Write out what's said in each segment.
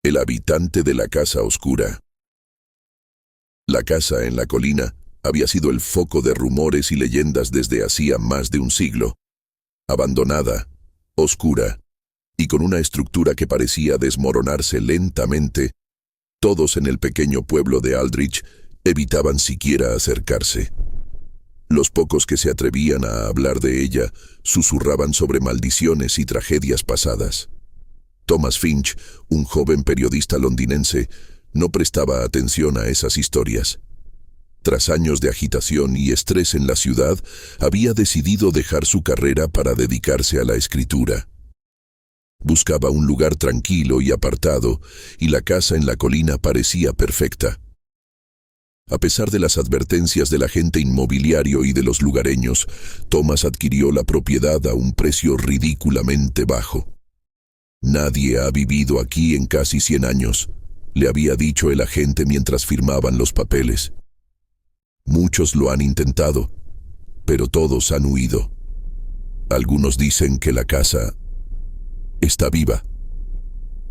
El habitante de la casa oscura. La casa en la colina había sido el foco de rumores y leyendas desde hacía más de un siglo. Abandonada, oscura, y con una estructura que parecía desmoronarse lentamente, todos en el pequeño pueblo de Aldrich evitaban siquiera acercarse. Los pocos que se atrevían a hablar de ella susurraban sobre maldiciones y tragedias pasadas. Thomas Finch, un joven periodista londinense, no prestaba atención a esas historias. Tras años de agitación y estrés en la ciudad, había decidido dejar su carrera para dedicarse a la escritura. Buscaba un lugar tranquilo y apartado, y la casa en la colina parecía perfecta. A pesar de las advertencias del agente inmobiliario y de los lugareños, Thomas adquirió la propiedad a un precio ridículamente bajo. «Nadie ha vivido aquí en casi 100 años», le había dicho el agente mientras firmaban los papeles. Muchos lo han intentado, pero todos han huido. Algunos dicen que la casa está viva.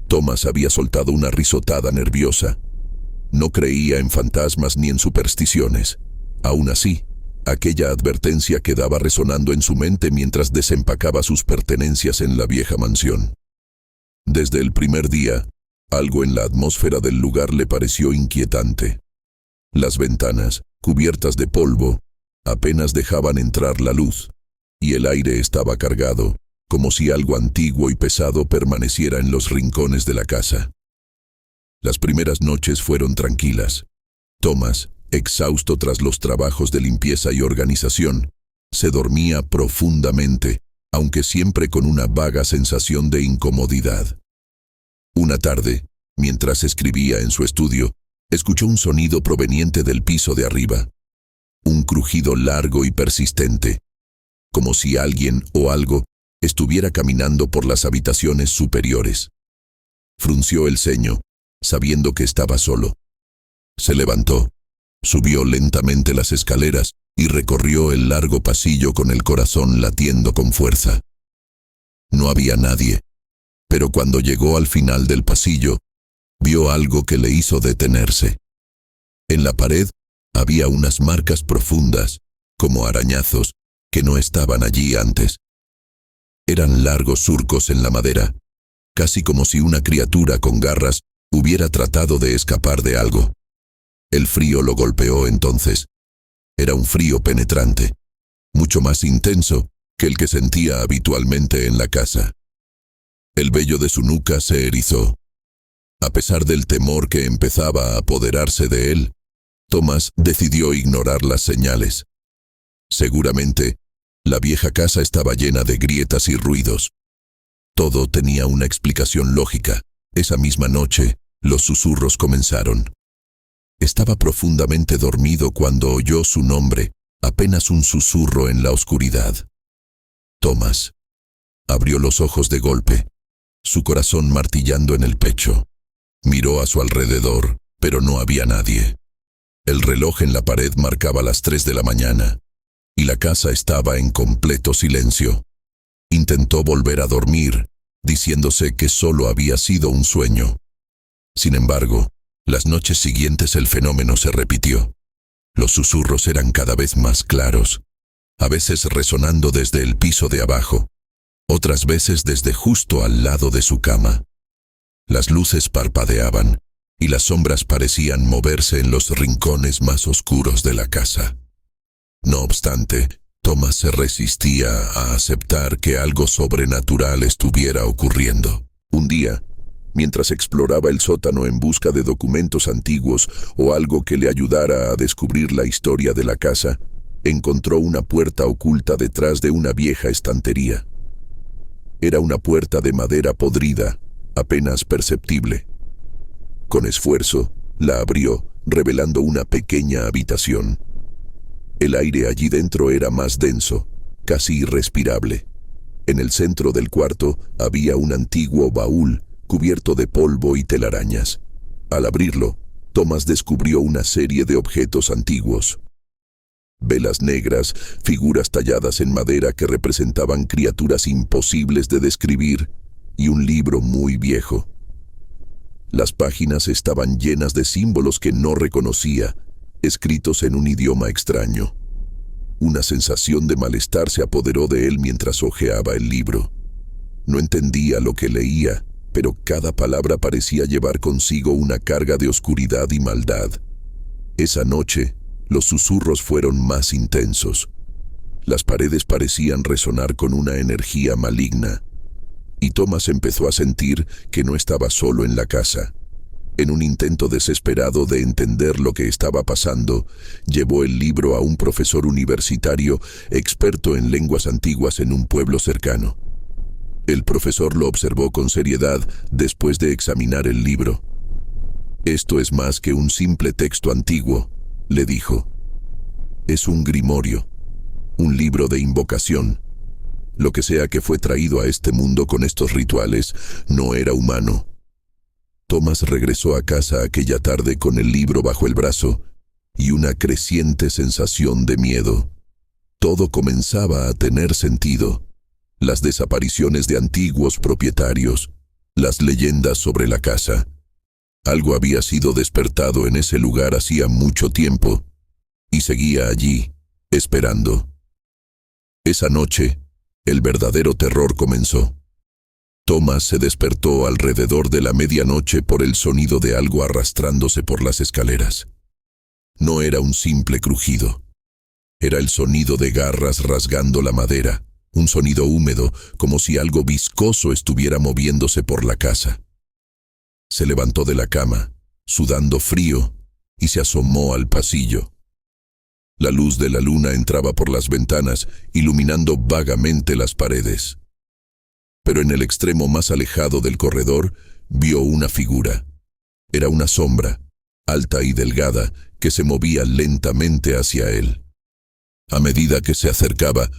Thomas había soltado una risotada nerviosa. No creía en fantasmas ni en supersticiones. Aún así, aquella advertencia quedaba resonando en su mente mientras desempacaba sus pertenencias en la vieja mansión. Desde el primer día, algo en la atmósfera del lugar le pareció inquietante. Las ventanas, cubiertas de polvo, apenas dejaban entrar la luz, y el aire estaba cargado, como si algo antiguo y pesado permaneciera en los rincones de la casa. Las primeras noches fueron tranquilas. Thomas, exhausto tras los trabajos de limpieza y organización, se dormía profundamente, aunque siempre con una vaga sensación de incomodidad. Una tarde, mientras escribía en su estudio, escuchó un sonido proveniente del piso de arriba. Un crujido largo y persistente, como si alguien o algo estuviera caminando por las habitaciones superiores. Frunció el ceño, sabiendo que estaba solo. Se levantó, subió lentamente las escaleras y recorrió el largo pasillo con el corazón latiendo con fuerza. No había nadie, pero cuando llegó al final del pasillo, vio algo que le hizo detenerse. En la pared había unas marcas profundas, como arañazos, que no estaban allí antes. Eran largos surcos en la madera, casi como si una criatura con garras hubiera tratado de escapar de algo. El frío lo golpeó entonces. Era un frío penetrante, mucho más intenso que el que sentía habitualmente en la casa. El vello de su nuca se erizó. A pesar del temor que empezaba a apoderarse de él, Thomas decidió ignorar las señales. Seguramente, la vieja casa estaba llena de grietas y ruidos. Todo tenía una explicación lógica. Esa misma noche, los susurros comenzaron. Estaba profundamente dormido cuando oyó su nombre, apenas un susurro en la oscuridad. Thomas. Abrió los ojos de golpe, su corazón martillando en el pecho. Miró a su alrededor, pero no había nadie. El reloj en la pared marcaba las 3 de la mañana, y la casa estaba en completo silencio. Intentó volver a dormir, diciéndose que solo había sido un sueño. Sin embargo, las noches siguientes el fenómeno se repitió. Los susurros eran cada vez más claros, a veces resonando desde el piso de abajo, otras veces desde justo al lado de su cama. Las luces parpadeaban, y las sombras parecían moverse en los rincones más oscuros de la casa. No obstante, Thomas se resistía a aceptar que algo sobrenatural estuviera ocurriendo. Un día, mientras exploraba el sótano en busca de documentos antiguos o algo que le ayudara a descubrir la historia de la casa, encontró una puerta oculta detrás de una vieja estantería. Era una puerta de madera podrida, apenas perceptible. Con esfuerzo, la abrió, revelando una pequeña habitación. El aire allí dentro era más denso, casi irrespirable. En el centro del cuarto había un antiguo baúl cubierto de polvo y telarañas. Al abrirlo, Thomas descubrió una serie de objetos antiguos. Velas negras, figuras talladas en madera que representaban criaturas imposibles de describir, y un libro muy viejo. Las páginas estaban llenas de símbolos que no reconocía, escritos en un idioma extraño. Una sensación de malestar se apoderó de él mientras hojeaba el libro. No entendía lo que leía, pero cada palabra parecía llevar consigo una carga de oscuridad y maldad. Esa noche, los susurros fueron más intensos. Las paredes parecían resonar con una energía maligna, y Thomas empezó a sentir que no estaba solo en la casa. En un intento desesperado de entender lo que estaba pasando, llevó el libro a un profesor universitario experto en lenguas antiguas en un pueblo cercano. El profesor lo observó con seriedad después de examinar el libro. «Esto es más que un simple texto antiguo», le dijo. «Es un grimorio, un libro de invocación. Lo que sea que fue traído a este mundo con estos rituales no era humano». Thomas regresó a casa aquella tarde con el libro bajo el brazo y una creciente sensación de miedo. Todo comenzaba a tener sentido. Las desapariciones de antiguos propietarios, las leyendas sobre la casa. Algo había sido despertado en ese lugar hacía mucho tiempo, y seguía allí, esperando. Esa noche, el verdadero terror comenzó. Thomas se despertó alrededor de la medianoche por el sonido de algo arrastrándose por las escaleras. No era un simple crujido. Era el sonido de garras rasgando la madera, un sonido húmedo, como si algo viscoso estuviera moviéndose por la casa. Se levantó de la cama, sudando frío, y se asomó al pasillo. La luz de la luna entraba por las ventanas, iluminando vagamente las paredes. Pero en el extremo más alejado del corredor, vio una figura. Era una sombra, alta y delgada, que se movía lentamente hacia él. A medida que se acercaba,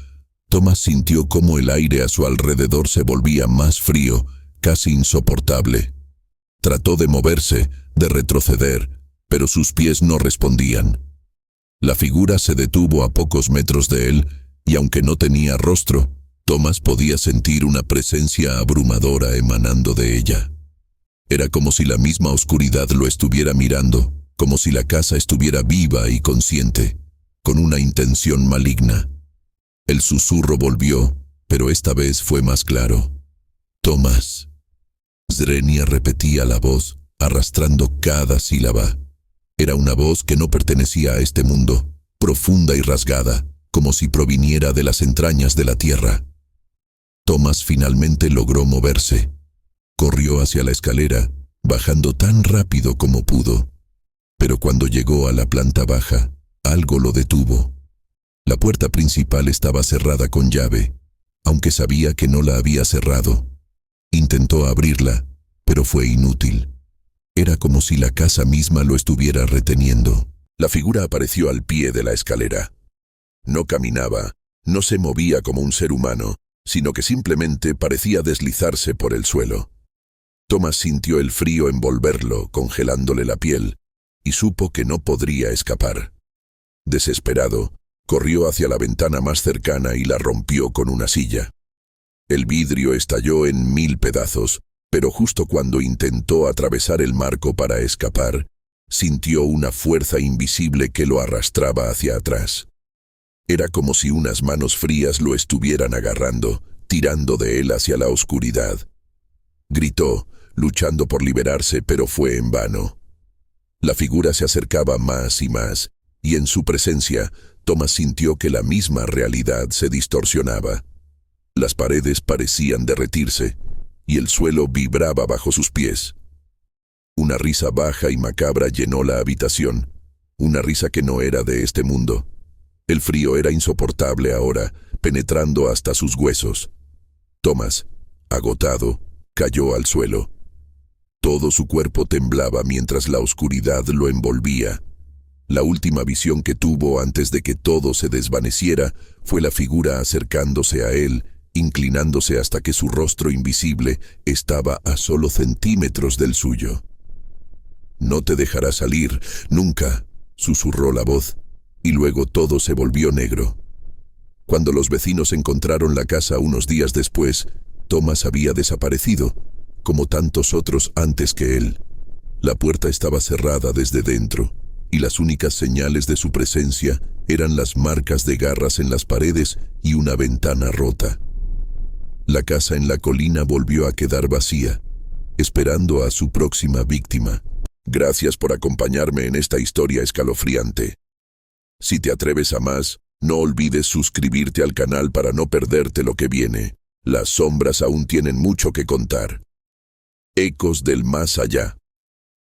Thomas sintió cómo el aire a su alrededor se volvía más frío, casi insoportable. Trató de moverse, de retroceder, pero sus pies no respondían. La figura se detuvo a pocos metros de él, y aunque no tenía rostro, Thomas podía sentir una presencia abrumadora emanando de ella. Era como si la misma oscuridad lo estuviera mirando, como si la casa estuviera viva y consciente, con una intención maligna. El susurro volvió, pero esta vez fue más claro. «Thomas». Zrenia repetía la voz, arrastrando cada sílaba. Era una voz que no pertenecía a este mundo, profunda y rasgada, como si proviniera de las entrañas de la tierra. Thomas finalmente logró moverse. Corrió hacia la escalera, bajando tan rápido como pudo. Pero cuando llegó a la planta baja, algo lo detuvo. La puerta principal estaba cerrada con llave, aunque sabía que no la había cerrado. Intentó abrirla, pero fue inútil. Era como si la casa misma lo estuviera reteniendo. La figura apareció al pie de la escalera. No caminaba, no se movía como un ser humano, sino que simplemente parecía deslizarse por el suelo. Thomas sintió el frío envolverlo, congelándole la piel, y supo que no podría escapar. Desesperado, corrió hacia la ventana más cercana y la rompió con una silla. El vidrio estalló en 1000 pedazos, pero justo cuando intentó atravesar el marco para escapar, sintió una fuerza invisible que lo arrastraba hacia atrás. Era como si unas manos frías lo estuvieran agarrando, tirando de él hacia la oscuridad. Gritó, luchando por liberarse, pero fue en vano. La figura se acercaba más y más, y en su presencia, Thomas sintió que la misma realidad se distorsionaba. Las paredes parecían derretirse, y el suelo vibraba bajo sus pies. Una risa baja y macabra llenó la habitación, una risa que no era de este mundo. El frío era insoportable ahora, penetrando hasta sus huesos. Thomas, agotado, cayó al suelo. Todo su cuerpo temblaba mientras la oscuridad lo envolvía. La última visión que tuvo antes de que todo se desvaneciera fue la figura acercándose a él, inclinándose hasta que su rostro invisible estaba a solo centímetros del suyo. «No te dejará salir, nunca», susurró la voz, y luego todo se volvió negro. Cuando los vecinos encontraron la casa unos días después, Thomas había desaparecido, como tantos otros antes que él. La puerta estaba cerrada desde dentro, y las únicas señales de su presencia eran las marcas de garras en las paredes y una ventana rota. La casa en la colina volvió a quedar vacía, esperando a su próxima víctima. Gracias por acompañarme en esta historia escalofriante. Si te atreves a más, no olvides suscribirte al canal para no perderte lo que viene. Las sombras aún tienen mucho que contar. Ecos del más allá.